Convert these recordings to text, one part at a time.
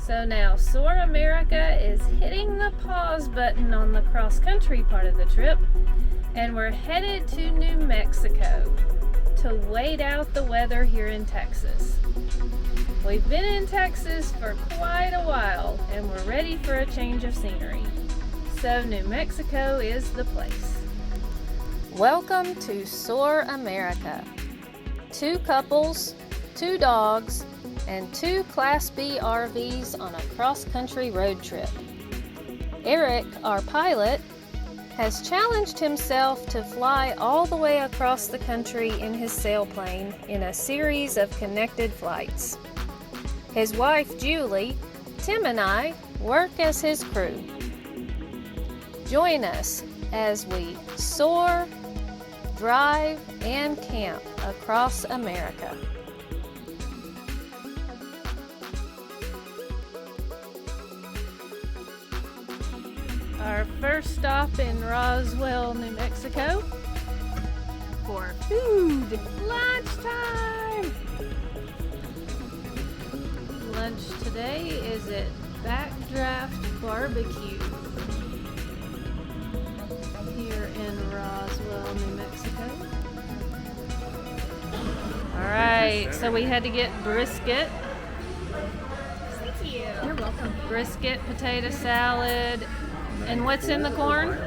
So now Soar America is hitting the pause button on the cross-country part of the trip, and we're headed to New Mexico to wait out the weather here in Texas. We've been in Texas for quite a while, and we're ready for a change of scenery. So New Mexico is the place. Welcome to Soar America. 2 couples, 2 dogs, and 2 Class B RVs on a cross-country road trip. Eric, our pilot, has challenged himself to fly all the way across the country in his sailplane in a series of connected flights. His wife, Julie, Tim, and I work as his crew. Join us as we soar, drive, and camp across America. Our first stop in Roswell, New Mexico for food. Lunchtime! Lunch today is at Backdraft Barbecue here in Roswell, New Mexico. Alright, so we had to get brisket. Thank you. You're welcome. Brisket, potato salad. And what's in the corn?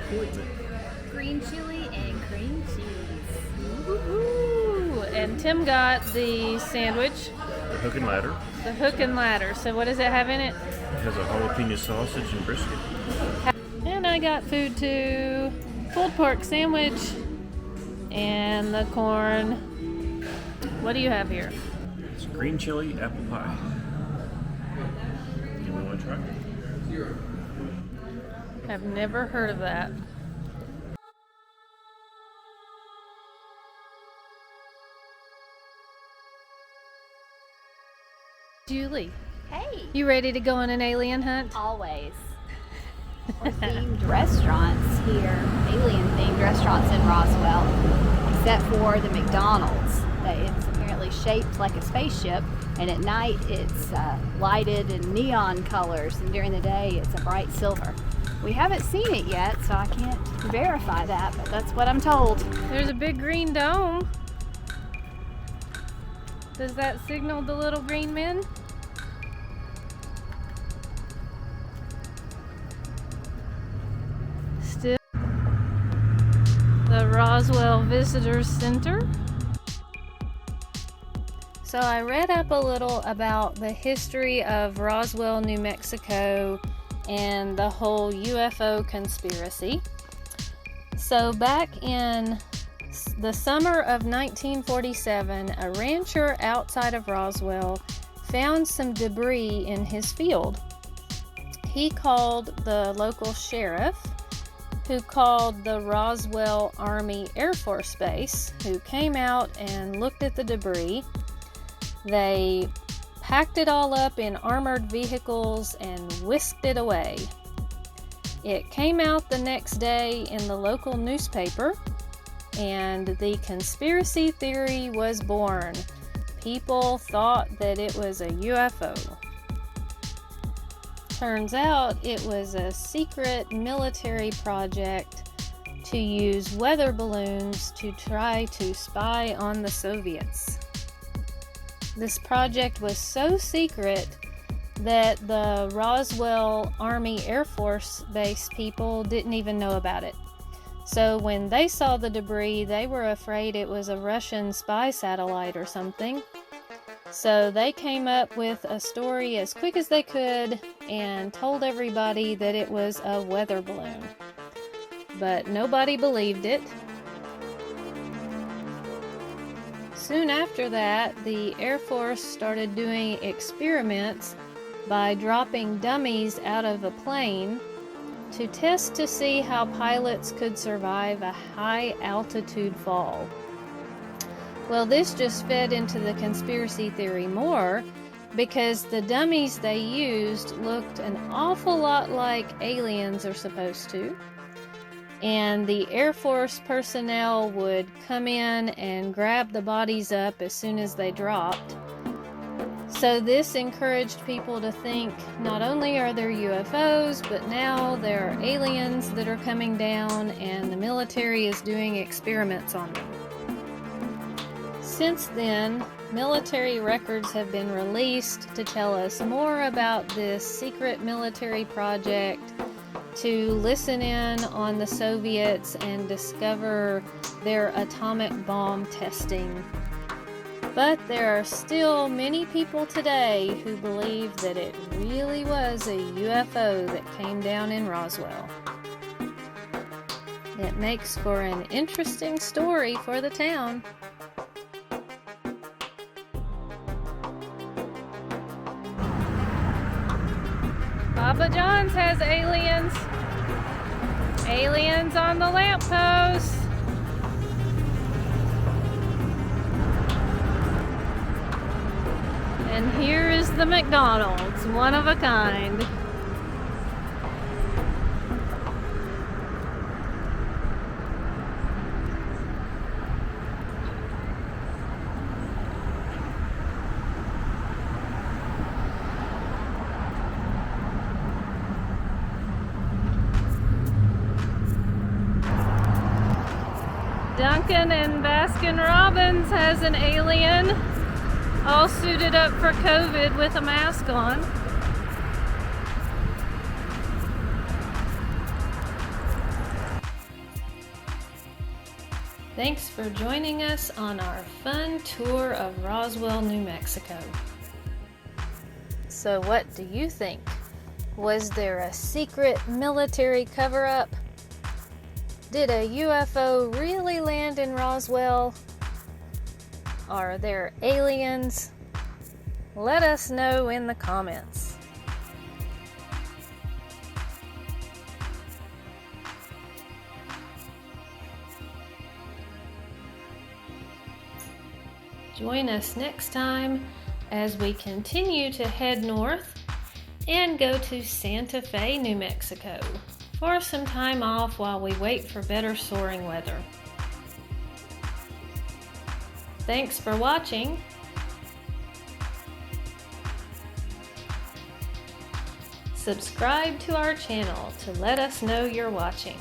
Green chili and cream cheese. Ooh, and Tim got the sandwich. The hook and ladder. The hook and ladder. So what does it have in it? It has a jalapeno sausage and brisket. And I got food too. Pulled pork sandwich and the corn. What do you have here? It's green chili apple pie. You want to try? I've never heard of that. Julie, Hey. you ready to go on an alien hunt? Always. Or themed restaurants here, alien-themed restaurants in Roswell, except for the McDonald's. It's apparently shaped like a spaceship, and at night it's lighted in neon colors, and during the day it's a bright silver. We haven't seen it yet, so I can't verify that, but that's what I'm told. There's a big green dome. Does that signal the little green men? Still the Roswell Visitor Center. So I read up a little about the history of Roswell, New Mexico, and the whole UFO conspiracy. So back in the summer of 1947, a rancher outside of Roswell found some debris in his field. He called the local sheriff, who called the Roswell Army Air Force Base, who came out and looked at the debris. They packed it all up in armored vehicles and whisked it away. It came out the next day in the local newspaper, and the conspiracy theory was born. People thought that it was a UFO. Turns out it was a secret military project to use weather balloons to try to spy on the Soviets. This project was so secret that the Roswell Army Air Force Base people didn't even know about it. So when they saw the debris, they were afraid it was a Russian spy satellite or something. So they came up with a story as quick as they could and told everybody that it was a weather balloon. But nobody believed it. Soon after that, the Air Force started doing experiments by dropping dummies out of a plane to test to see how pilots could survive a high altitude fall. Well, this just fed into the conspiracy theory more because the dummies they used looked an awful lot like aliens are supposed to. And the Air Force personnel would come in and grab the bodies up as soon as they dropped. So this encouraged people to think not only are there UFOs, but now there are aliens that are coming down and the military is doing experiments on them. Since then, military records have been released to tell us more about this secret military project, to listen in on the Soviets and discover their atomic bomb testing. But there are still many people today who believe that it really was a UFO that came down in Roswell. It makes for an interesting story for the town. Papa John's has aliens. Aliens on the lamppost. And here is the McDonald's, one of a kind. Dunkin' and Baskin Robbins has an alien, all suited up for COVID with a mask on. Thanks for joining us on our fun tour of Roswell, New Mexico. So what do you think? Was there a secret military cover-up? Did a UFO really land in Roswell? Are there aliens? Let us know in the comments. Join us next time as we continue to head north and go to Santa Fe, New Mexico for some time off while we wait for better soaring weather. Thanks for watching. Subscribe to our channel to let us know you're watching.